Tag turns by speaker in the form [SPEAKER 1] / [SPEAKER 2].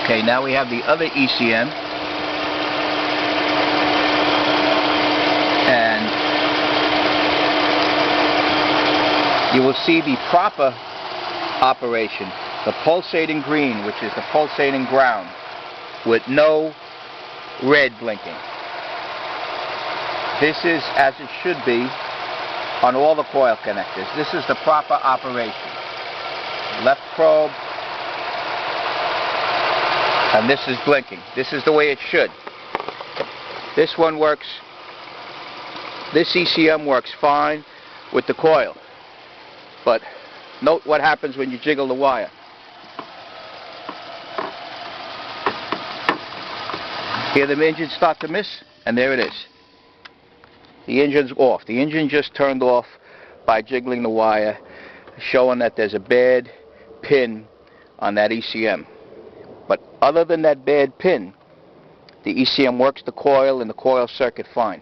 [SPEAKER 1] Okay, now we have the other ECM. And you will see the proper operation, the pulsating green, which is the pulsating ground, with no red blinking. This is as it should be on all the coil connectors. This is the proper operation. Left probe, and this is blinking. This is the way it should. This one works, this ECM works fine with the coil. But note what happens when you jiggle the wire. Hear the engine start to miss, and there it is. The engine's off. The engine just turned off by jiggling the wire, showing that there's a bad pin on that ECM. But other than that bad pin, the ECM works the coil and the coil circuit fine.